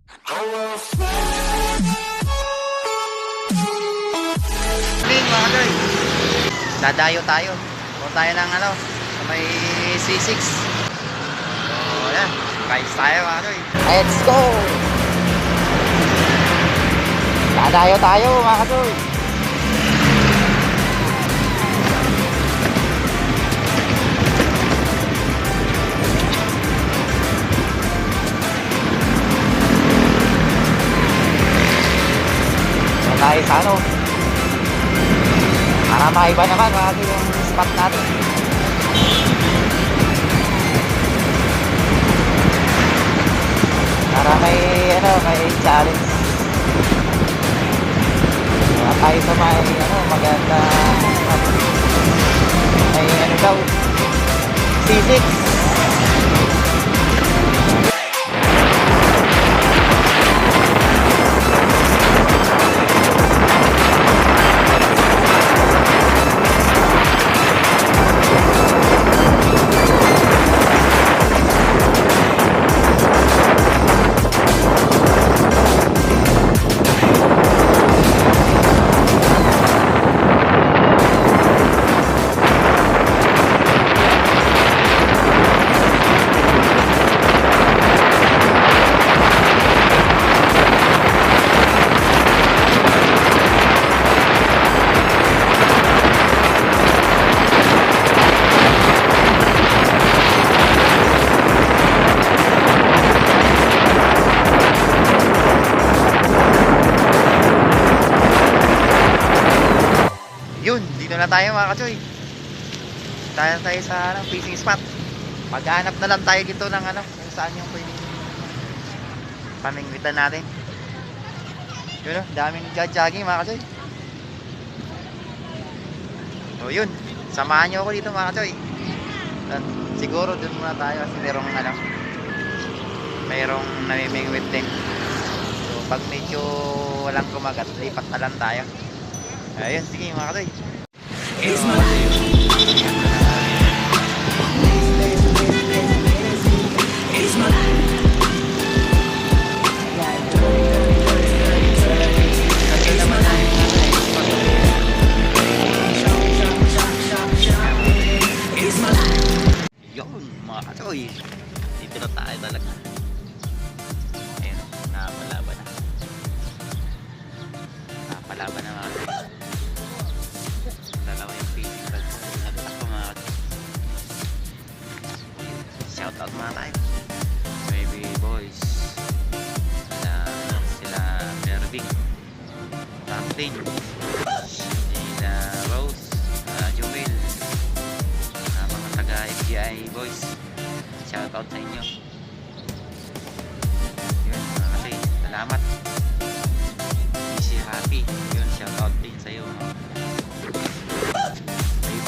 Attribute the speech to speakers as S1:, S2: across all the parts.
S1: Mga kadoy, dadayo tayo. Punta tayo ng ano, sa may C6. So, ayan, guys tayo mga kadoy. Let's go! Dadayo tayo mga kadoy. So, tayo sa ano, para maiba naman mga kadoy yung spot natin. Para may ano, may challenge. Para tayo sa may ano, maganda may ano daw C6. Yun, dito na tayo mga kachoy. Tayo sa ano, fishing spot. Maghanap na lang tayo dito ng ano, kung saan yung pwedeng pamingwitan natin. Yun o, daming jogging mga kachoy. O yun, samahan nyo ako dito mga kachoy. Siguro dun muna tayo kasi mayroong namimingwit din. So pag medyo walang kumagat, lipat na lang tayo. Ayun, sige mga katoy. It's my life. It's my life. Yun mga katoy. Dito na tayo talaga. Ayun, napalaban na. Napalaban na mga katoy. Dalawa yung fishing rod. Nagtak ko mga katoy. Shoutout mga tayo. Baby boys. Sila Mervin, Captain, sila Rose, Jumil, mga taga FGI boys. Shoutout sa inyo. Yun mga katoy. Salamat. Easy happy. Yun, shoutout din sa iyo.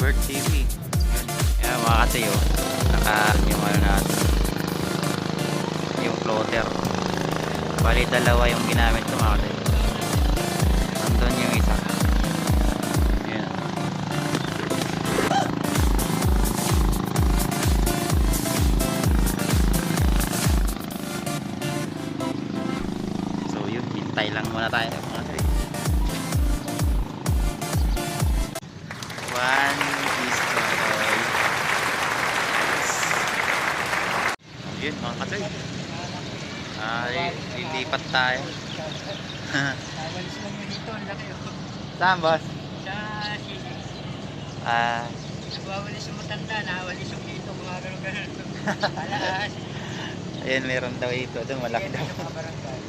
S1: Bird TV. Yun. Kaya mga katoy, naka yung ano natin, yung floater. Bali dalawa yung ginamit ko mga katoy. Nandun yung isa. Yun. So yun, hintay lang muna tayo mga katoy. One piece toy. Yun mga katoy. Lilipat tayo.
S2: Nawalis lang yun dito, ang laki yun.
S1: Saan boss?
S2: Sa C6. Nagwawalis yung matanda, nawalis yung dito, mga gano'n-gano'n. Alas.
S1: Ayan, meron daw ito. Ito malaki daw.
S2: Sa mga barangay.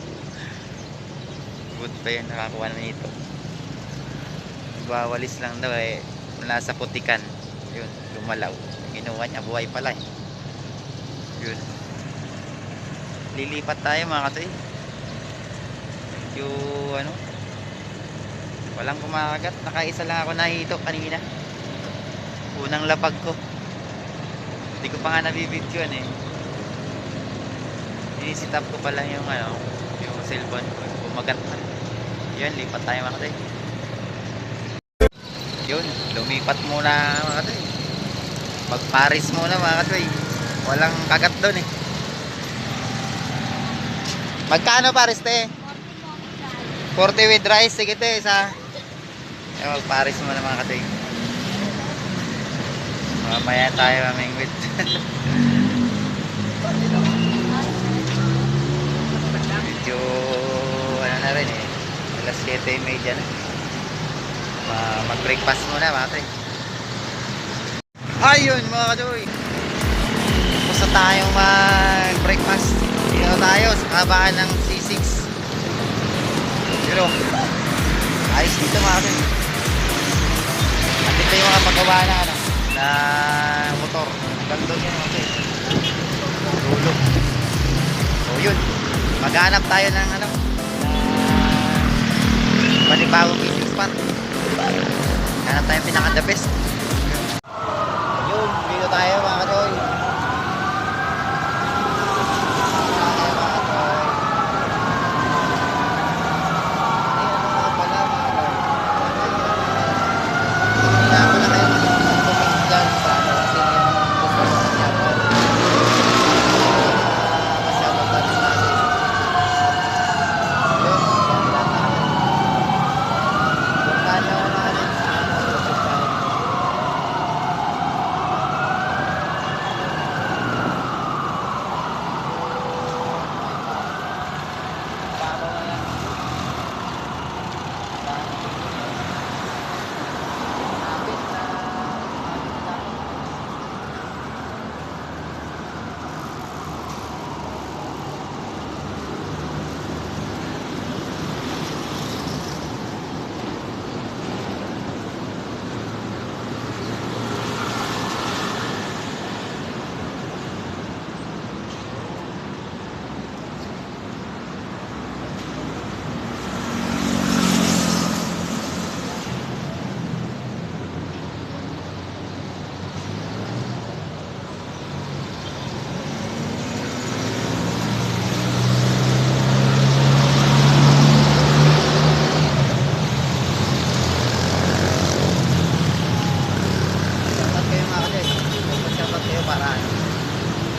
S1: Good pa yun, nakakuha na ito. Bawalis lang daw eh. Mula sa putikan. Yun, lumalaw. Ginuha niya, buhay pala eh. Yun. Lilipat tayo mga katoy. Yung ano, walang kumakagat. Nakaisa lang ako nahito kanina. Unang lapag ko. Hindi ko pa nga nabibidyoan eh. Inisitap ko pala yung ano, yung cellphone ko. Kumagat na. Yun, lipat tayo mga katoy. Yun, lumipat muna mga katoy. Pag-Paris muna mga katoy. Walang kagat doon eh. Magkano pares te? 40 with rice. Sige te, isa. Pares mo na mga kating. Mamaya tayo mamingwit. Medyo ano na rin eh. Alas 7:30 na. Mag-breakfast muna mga kating. Ayun mga kadoy. Gusto tayong mag-breakfast. Dito tayo sa kabaan ng C6. Pero ayos dito mga kadoy. At ito yung mga paggawa na ano, na motor. Gandun yun mga kadoy. Tulog. So yun. Maghanap tayo ng ano, panibagong fishing spot. Hanap tayo pinaka-the best. Yun, dito tayo mga kadoy.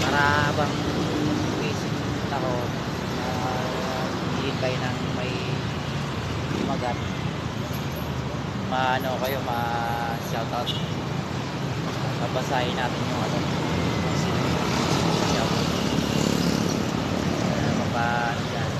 S1: Para habang fishing ako, hihintay ng may magat, maano kayo, ma-shoutout, babasahin natin yung ano, sino yung shoutout, paano yan.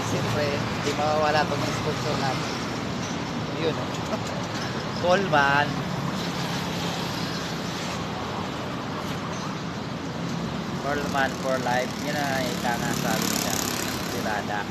S1: Siyempre, hindi mawawala itong sponsor natin. Yun. Coleman. Coleman for life. Yun na ika nga sabi niya. Sirada.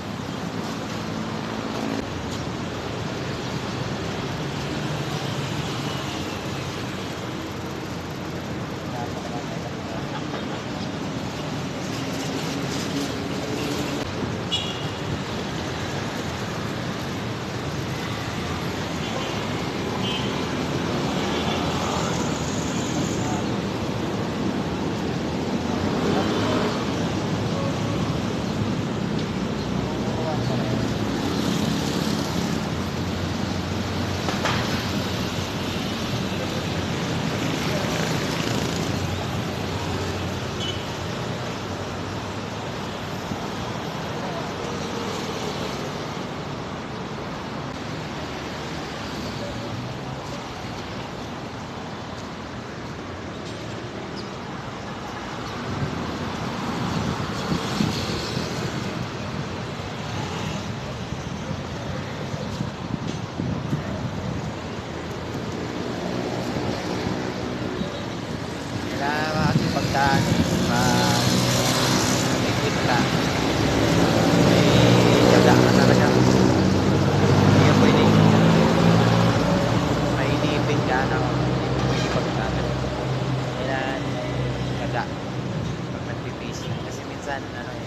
S1: yan, ano eh.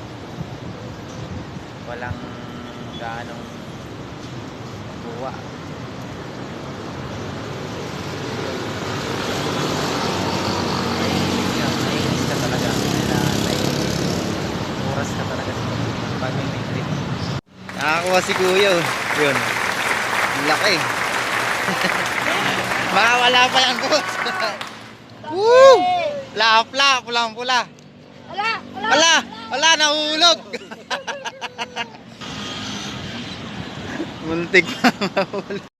S1: Walang gaanong buwa. Naiinis ka talaga. Oras ka talaga pag may trip. Nakakuha si Kuya. Oh. Yun. Ang laki. Makawala pa yung boss. Woo! Lap-lap, pulang-pula. Wala, nahulog. Muntik pa mahulog.